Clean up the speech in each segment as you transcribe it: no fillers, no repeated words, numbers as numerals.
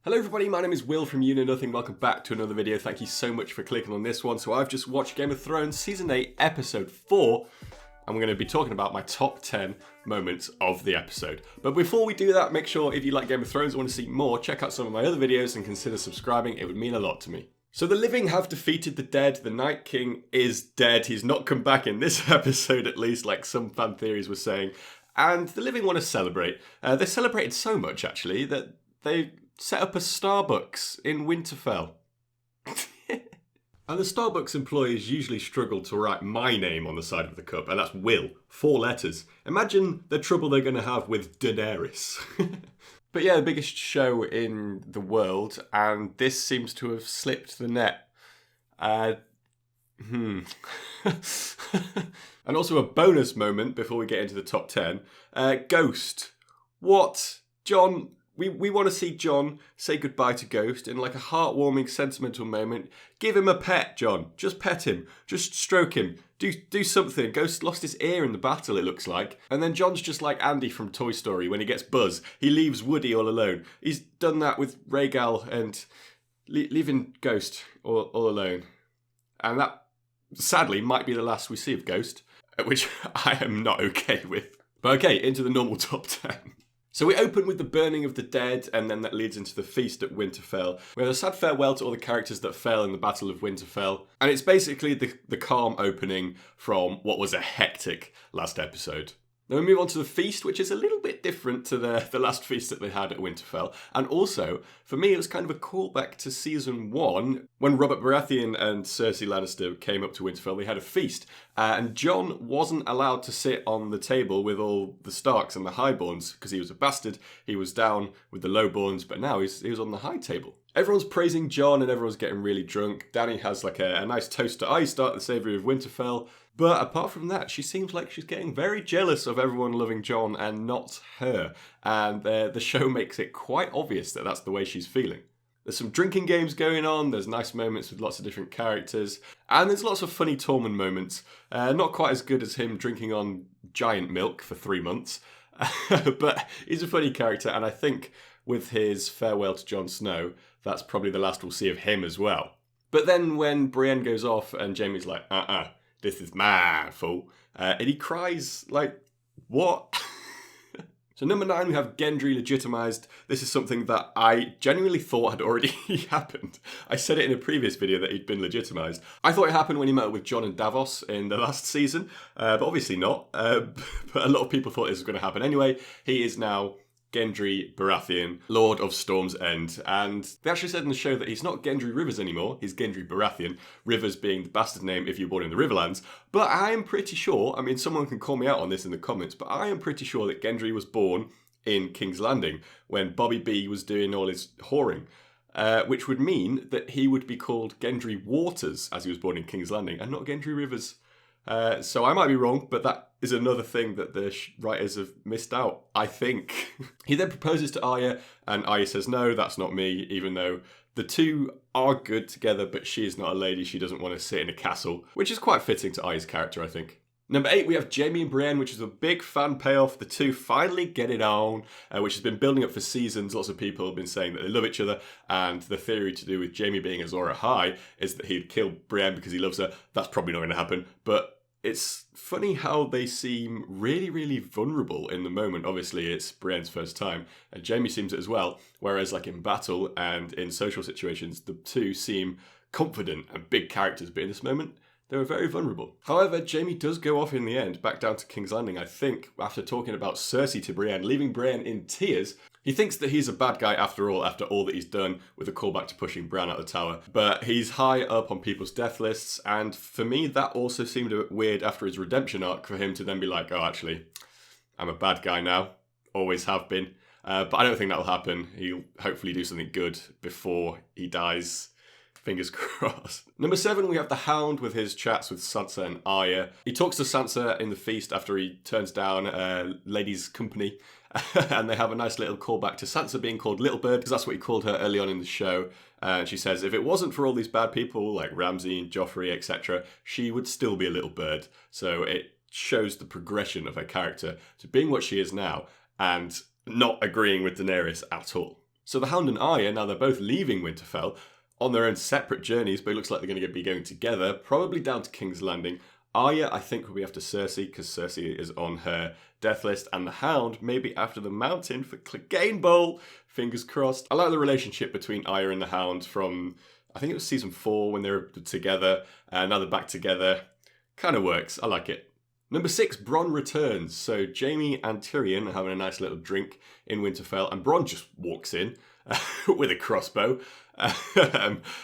Hello everybody, my name is Will from You Know Nothing. Welcome back to another video. Thank you so much for clicking on this one. So I've just watched Game of Thrones Season 8, Episode 4, and we're going to be talking about my top 10 moments of the episode. But before we do that, make sure if you like Game of Thrones and want to see more, check out some of my other videos and consider subscribing. It would mean a lot to me. So the living have defeated the dead. The Night King is dead. He's not come back in this episode, at least, like some fan theories were saying. And the living want to celebrate. They celebrated so much, actually, that they set up a Starbucks in Winterfell. And the Starbucks employees usually struggle to write my name on the side of the cup, and that's Will, 4 letters. Imagine the trouble they're going to have with Daenerys. But yeah, the biggest show in the world, and this seems to have slipped the net. And also a bonus moment before we get into the top 10. Ghost. What? Jon... We want to see Jon say goodbye to Ghost in like a heartwarming, sentimental moment. Give him a pet, Jon. Just pet him. Just stroke him. Do something. Ghost lost his ear in the battle, it looks like. And then Jon's just like Andy from Toy Story when he gets Buzz. He leaves Woody all alone. He's done that with Rhaegal and leaving Ghost all alone. And that, sadly, might be the last we see of Ghost, which I am not okay with. But okay, into the normal top 10. So we open with the burning of the dead, and then that leads into the feast at Winterfell. We have a sad farewell to all the characters that fell in the Battle of Winterfell, and it's basically the calm opening from what was a hectic last episode. Then we move on to the feast, which is a little bit different to the last feast that they had at Winterfell. And also, for me, it was kind of a callback to Season 1, when Robert Baratheon and Cersei Lannister came up to Winterfell. They had a feast, and Jon wasn't allowed to sit on the table with all the Starks and the Highborns, because he was a bastard. He was down with the Lowborns, but now he was on the high table. Everyone's praising Jon, and everyone's getting really drunk. Dany has like a nice toast to I start the savoury of Winterfell. But apart from that, she seems like she's getting very jealous of everyone loving Jon and not her. And the show makes it quite obvious that that's the way she's feeling. There's some drinking games going on, there's nice moments with lots of different characters, and there's lots of funny Tormund moments. Not quite as good as him drinking on giant milk for 3 months, but he's a funny character, and I think with his farewell to Jon Snow, that's probably the last we'll see of him as well. But then when Brienne goes off and Jaime's like, this is my fault. And he cries like, what? So number 9, we have Gendry legitimised. This is something that I genuinely thought had already happened. I said it in a previous video that he'd been legitimised. I thought it happened when he met up with Jon and Davos in the last season, but obviously not. But a lot of people thought this was going to happen anyway. He is now Gendry Baratheon, Lord of Storm's End. And they actually said in the show that he's not Gendry Rivers anymore, he's Gendry Baratheon, Rivers being the bastard name if you're born in the Riverlands. But I am pretty sure, I mean someone can call me out on this in the comments, but I am pretty sure that Gendry was born in King's Landing when Bobby B was doing all his whoring. Which would mean that he would be called Gendry Waters as he was born in King's Landing and not Gendry Rivers. So I might be wrong, but that is another thing that the writers have missed out, I think. He then proposes to Arya, and Arya says, no, that's not me, even though the two are good together, but she is not a lady, she doesn't want to sit in a castle, which is quite fitting to Arya's character, I think. Number 8, we have Jaime and Brienne, which is a big fan payoff. The two finally get it on, which has been building up for seasons. Lots of people have been saying that they love each other, and the theory to do with Jaime being Azor Ahai is that he'd kill Brienne because he loves her. That's probably not going to happen, but it's funny how they seem really, really vulnerable in the moment. Obviously, it's Brienne's first time, and Jaime seems it as well, whereas like in battle and in social situations, the two seem confident and big characters, but in this moment, they were very vulnerable. However, Jaime does go off in the end, back down to King's Landing, I think, after talking about Cersei to Brienne, leaving Brienne in tears. He thinks that he's a bad guy after all that he's done, with a callback to pushing Bran out the tower. But he's high up on people's death lists, and for me, that also seemed a bit weird after his redemption arc for him to then be like, oh, actually, I'm a bad guy now. Always have been. But I don't think that'll happen. He'll hopefully do something good before he dies. Fingers crossed. Number 7, we have the Hound with his chats with Sansa and Arya. He talks to Sansa in the feast after he turns down Lady's company. And they have a nice little callback to Sansa being called Little Bird, because that's what he called her early on in the show. And she says, if it wasn't for all these bad people like Ramsay and Joffrey, etc., she would still be a little bird. So it shows the progression of her character to being what she is now and not agreeing with Daenerys at all. So the Hound and Arya, now they're both leaving Winterfell on their own separate journeys, but it looks like they're going to be going together, probably down to King's Landing. Arya, I think, will be after Cersei, because Cersei is on her death list, and the Hound maybe after the Mountain for Clegane Bowl. Fingers crossed. I like the relationship between Arya and the Hound from, I think it was season 4 when they were together, and now they're back together. Kind of works. I like it. Number 6, Bronn returns. So Jaime and Tyrion are having a nice little drink in Winterfell, and Bronn just walks in with a crossbow.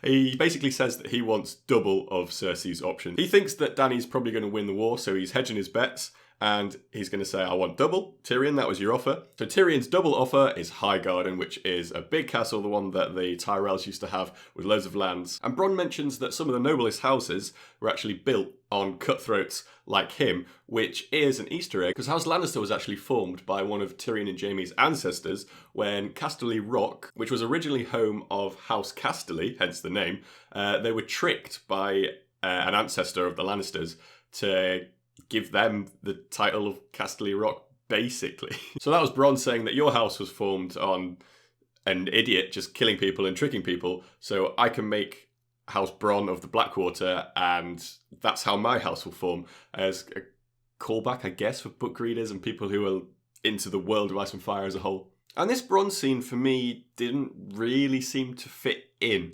He basically says that he wants double of Cersei's options. He thinks that Dany's probably going to win the war, so he's hedging his bets. And he's going to say, I want double. Tyrion, that was your offer. So Tyrion's double offer is Highgarden, which is a big castle, the one that the Tyrells used to have with loads of lands. And Bronn mentions that some of the noblest houses were actually built on cutthroats like him, which is an Easter egg, because House Lannister was actually formed by one of Tyrion and Jaime's ancestors when Casterly Rock, which was originally home of House Casterly, hence the name, they were tricked by an ancestor of the Lannisters to give them the title of Casterly Rock, basically. So that was Bronn saying that your house was formed on an idiot just killing people and tricking people, so I can make House Bronn of the Blackwater, and that's how my house will form, as a callback, I guess, for book readers and people who are into the world of Ice and Fire as a whole. And this Bronn scene, for me, didn't really seem to fit in.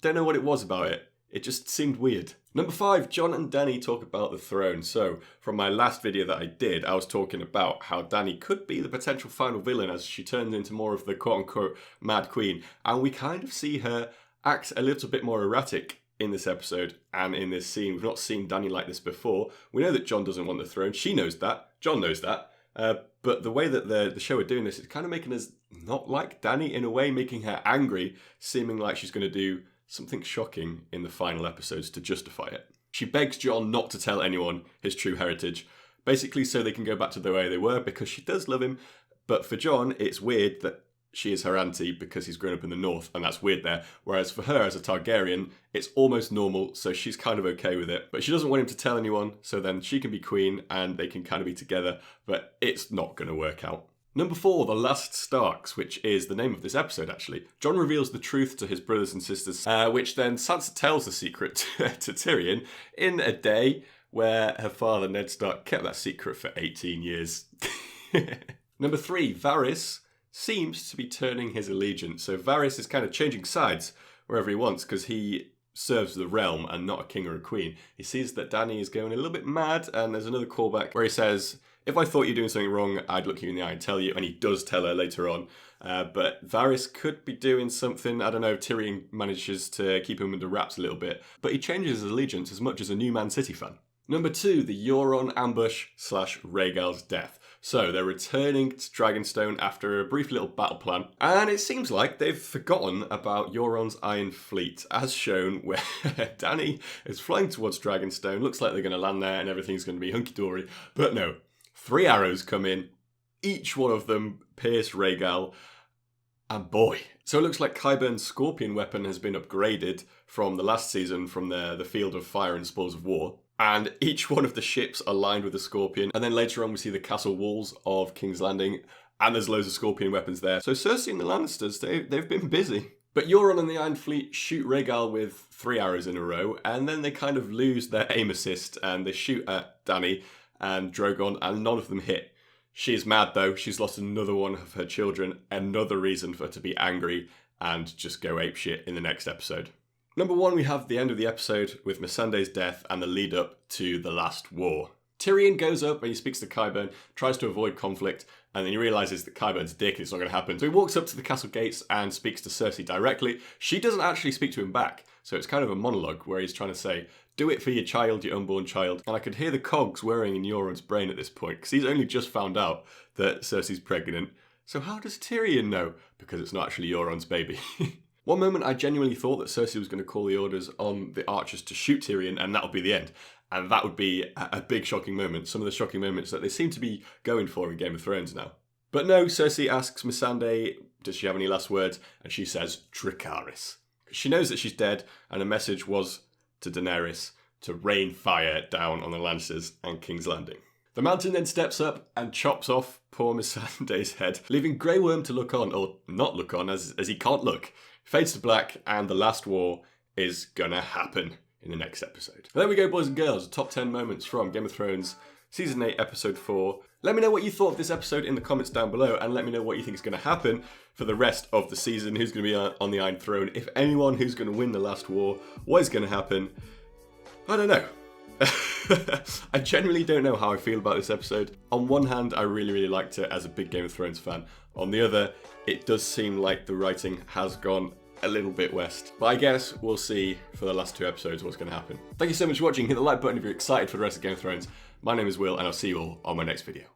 Don't know what it was about it. It just seemed weird. Number 5, Jon and Dany talk about the throne. So, from my last video that I did, I was talking about how Dany could be the potential final villain as she turns into more of the quote-unquote Mad Queen. And we kind of see her act a little bit more erratic in this episode and in this scene. We've not seen Dany like this before. We know that Jon doesn't want the throne. She knows that. Jon knows that. But the way that the show are doing this is kind of making us not like Dany in a way, making her angry, seeming like she's going to do something shocking in the final episodes to justify it. She begs Jon not to tell anyone his true heritage, basically so they can go back to the way they were, because she does love him. But for Jon, it's weird that she is her auntie because he's grown up in the north, and that's weird there. Whereas for her, as a Targaryen, it's almost normal, so she's kind of okay with it. But she doesn't want him to tell anyone, so then she can be queen and they can kind of be together, but it's not going to work out. Number 4, The Last Starks, which is the name of this episode, actually. Jon reveals the truth to his brothers and sisters, which then Sansa tells the secret to Tyrion in a day where her father, Ned Stark, kept that secret for 18 years. Number 3, Varys seems to be turning his allegiance. So Varys is kind of changing sides wherever he wants, because he serves the realm and not a king or a queen. He sees that Dany is going a little bit mad, and there's another callback where he says, if I thought you were doing something wrong, I'd look you in the eye and tell you. And he does tell her later on. But Varys could be doing something. I don't know if Tyrion manages to keep him under wraps a little bit. But he changes his allegiance as much as a New Man City fan. Number 2, the Euron ambush / Rhaegal's death. So they're returning to Dragonstone after a brief little battle plan. And it seems like they've forgotten about Euron's Iron Fleet, as shown where Dany is flying towards Dragonstone. Looks like they're going to land there and everything's going to be hunky-dory. But no. 3 arrows come in, each one of them pierce Rhaegal, and boy. So it looks like Qyburn's Scorpion weapon has been upgraded from the last season, from the Field of Fire and Spoils of War, and each one of the ships are lined with a Scorpion, and then later on we see the castle walls of King's Landing, and there's loads of Scorpion weapons there. So Cersei and the Lannisters, they've been busy. But Euron and the Iron Fleet shoot Rhaegal with 3 arrows in a row, and then they kind of lose their aim assist, and they shoot at Dany and Drogon, and none of them hit. She's mad though. She's lost another one of her children. Another reason for her to be angry and just go apeshit in the next episode. Number 1, we have the end of the episode with Missandei's death and the lead up to the last war. Tyrion goes up and he speaks to Qyburn, tries to avoid conflict, and then he realises that Qyburn's a dick and it's not going to happen. So he walks up to the castle gates and speaks to Cersei directly. She doesn't actually speak to him back. So it's kind of a monologue where he's trying to say, do it for your child, your unborn child. And I could hear the cogs whirring in Euron's brain at this point, because he's only just found out that Cersei's pregnant. So how does Tyrion know? Because it's not actually Euron's baby. One moment I genuinely thought that Cersei was going to call the orders on the archers to shoot Tyrion, and that would be the end. And that would be a big shocking moment. Some of the shocking moments that they seem to be going for in Game of Thrones now. But no, Cersei asks Missandei, does she have any last words? And she says, Dracarys. She knows that she's dead, and the message was to Daenerys to rain fire down on the Lannisters and King's Landing. The Mountain then steps up and chops off poor Missandei's head, leaving Grey Worm to look on, or not look on, as he can't look. Fades to black, and the last war is gonna happen in the next episode. There we go, boys and girls. Top 10 moments from Game of Thrones Season 8, Episode 4. Let me know what you thought of this episode in the comments down below, and let me know what you think is going to happen for the rest of the season. Who's going to be on the Iron Throne? If anyone, who's going to win the last war? What is going to happen? I don't know. I genuinely don't know how I feel about this episode. On one hand, I really liked it as a big Game of Thrones fan. On the other, it does seem like the writing has gone a little bit west. But I guess we'll see for the last 2 episodes what's going to happen. Thank you so much for watching. Hit the like button if you're excited for the rest of Game of Thrones. My name is Will, and I'll see you all on my next video.